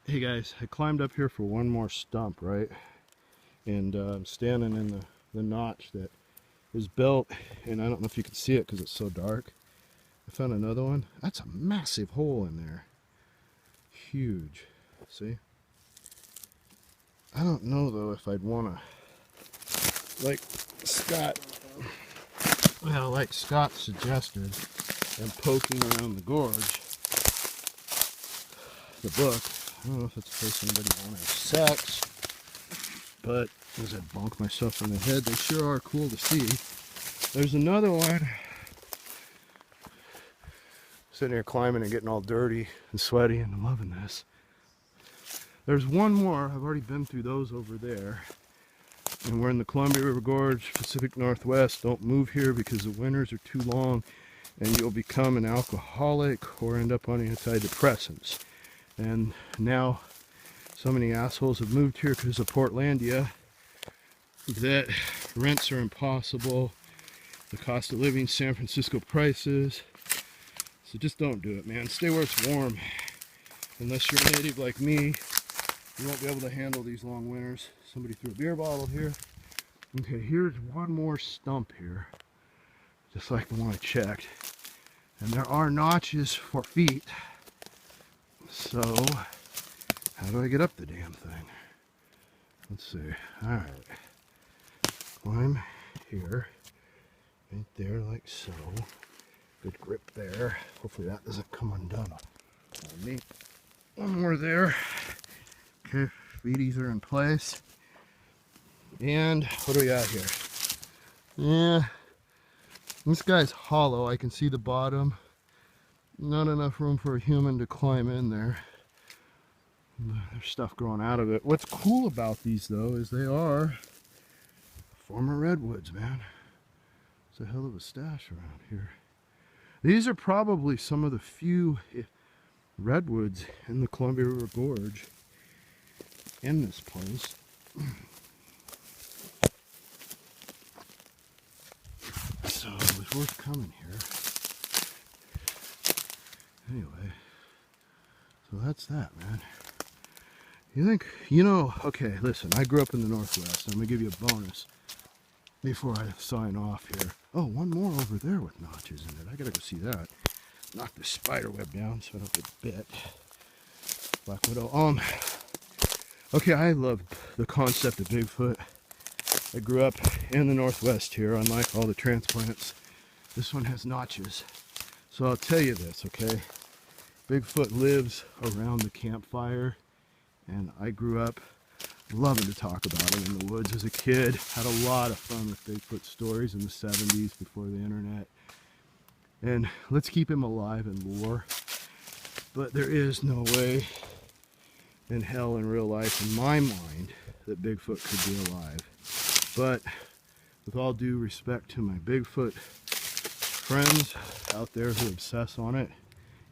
Hey guys, I climbed up here for one more stump, right? And I'm standing in the notch that was built, and I don't know if you can see it because it's so dark. I found another one. That's a massive hole in there. Huge. See? I don't know though if I'd want to, like Scott suggested, and poking around the gorge, the book. I don't know if it's a place anybody want to have sex, but as I bonk myself in the head, they sure are cool to see. There's another one. Sitting here climbing and getting all dirty and sweaty, and I'm loving this. There's one more. I've already been through those over there. And we're in the Columbia River Gorge, Pacific Northwest. Don't move here because the winters are too long and you'll become an alcoholic or end up on antidepressants. And now so many assholes have moved here because of Portlandia that rents are impossible. The cost of living, San Francisco prices. So just don't do it, man. Stay where it's warm. Unless you're a native like me, you won't be able to handle these long winters. Somebody threw a beer bottle here. Okay, here's one more stump here. Just like the one I checked. And there are notches for feet. So, how do I get up the damn thing? Let's see. Alright. Climb here. Right there, like so. Good grip there. Hopefully that doesn't come undone on me. One more there. Okay, feeties are in place. And what do we got here? Yeah, this guy's hollow. I can see the bottom. Not enough room for a human to climb in there. There's stuff growing out of it. What's cool about these though is they are former redwoods, man. It's a hell of a stash around here. These are probably some of the few redwoods in the Columbia River Gorge in this place. So it was worth coming here. Anyway, so that's that, man. You think, okay, listen, I grew up in the Northwest. I'm going to give you a bonus before I sign off here. Oh, one more over there with notches in it. I got to go see that. Knock this spider web down so I don't get bit. Black Widow. Okay, I love the concept of Bigfoot. I grew up in the Northwest here, unlike all the transplants. This one has notches. So I'll tell you this, okay? Bigfoot lives around the campfire, and I grew up loving to talk about him in the woods as a kid. Had a lot of fun with Bigfoot stories in the 70s before the internet. And let's keep him alive in lore. But there is no way in hell in real life, in my mind, that Bigfoot could be alive. But with all due respect to my Bigfoot friends out there who obsess on it,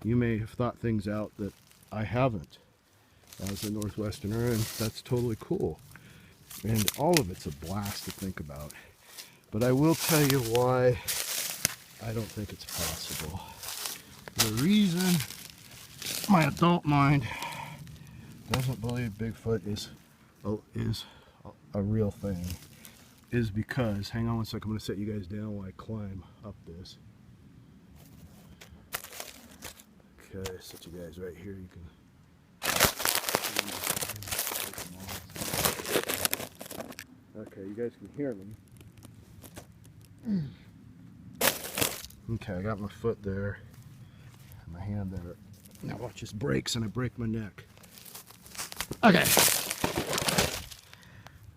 you may have thought things out that I haven't as a Northwesterner, and that's totally cool. And all of it's a blast to think about. But I will tell you why I don't think it's possible. The reason my adult mind doesn't believe Bigfoot is a real thing is because, hang on one second, I'm going to set you guys down while I climb up this. Okay, set you guys right here. You can. Okay, you guys can hear me. Okay, I got my foot there, and my hand there. Now watch, this breaks and I break my neck. Okay.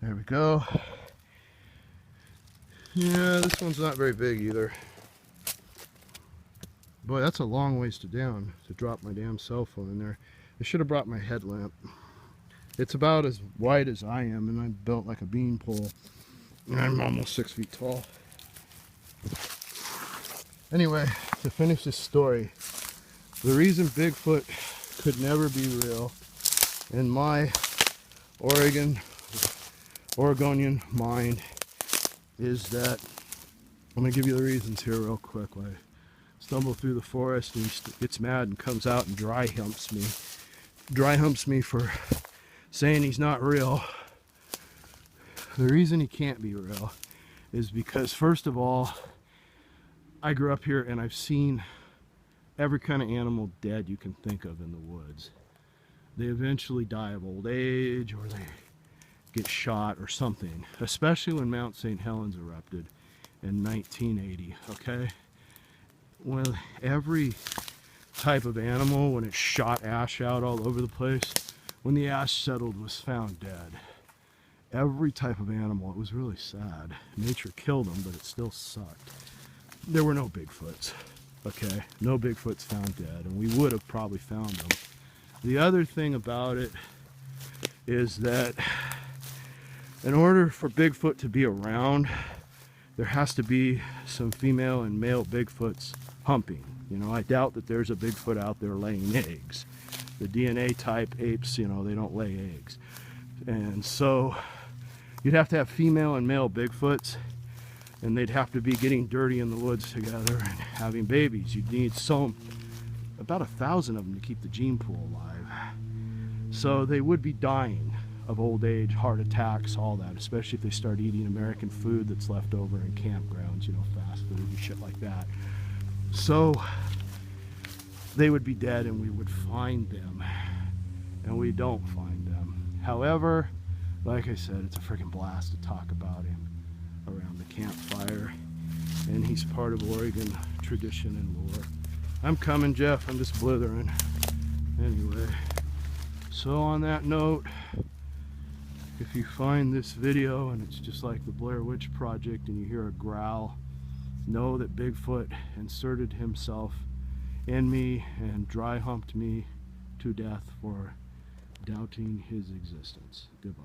There we go. Yeah, this one's not very big either. Boy, that's a long ways down to drop my damn cell phone in there. I should have brought my headlamp. It's about as wide as I am, and I'm built like a beanpole. And I'm almost 6 feet tall. Anyway, to finish this story, the reason Bigfoot could never be real in my Oregonian mind is that, I'm going to give you the reasons here real quick. Stumble through the forest and he gets mad and comes out and dry humps me dry humps me for saying he's not real. The reason he can't be real is because, first of all, I grew up here and I've seen every kind of animal dead you can think of in the woods. They eventually die of old age, or they get shot or something, especially when Mount St. Helens erupted in 1980, okay? Well, every type of animal, when it shot ash out all over the place, when the ash settled, was found dead. Every type of animal. It was really sad. Nature killed them, but it still sucked. There were no Bigfoots, okay? No Bigfoots found dead, and we would have probably found them. The other thing about it is that in order for Bigfoot to be around, there has to be some female and male Bigfoots humping. You know, I doubt that there's a Bigfoot out there laying eggs. The DNA type apes, you know, they don't lay eggs. And so you'd have to have female and male Bigfoots, and they'd have to be getting dirty in the woods together and having babies. You'd need about 1,000 of them to keep the gene pool alive. So they would be dying of old age, heart attacks, all that, especially if they start eating American food that's left over in campgrounds, you know, fast food and shit like that. So they would be dead and we would find them, and we don't find them. However, like I said, it's a freaking blast to talk about him around the campfire, and he's part of Oregon tradition and lore. I'm coming, Jeff. I'm just blithering. Anyway, so on that note, if you find this video and it's just like the Blair Witch Project and you hear a growl, know that Bigfoot inserted himself in me and dry humped me to death for doubting his existence. Goodbye.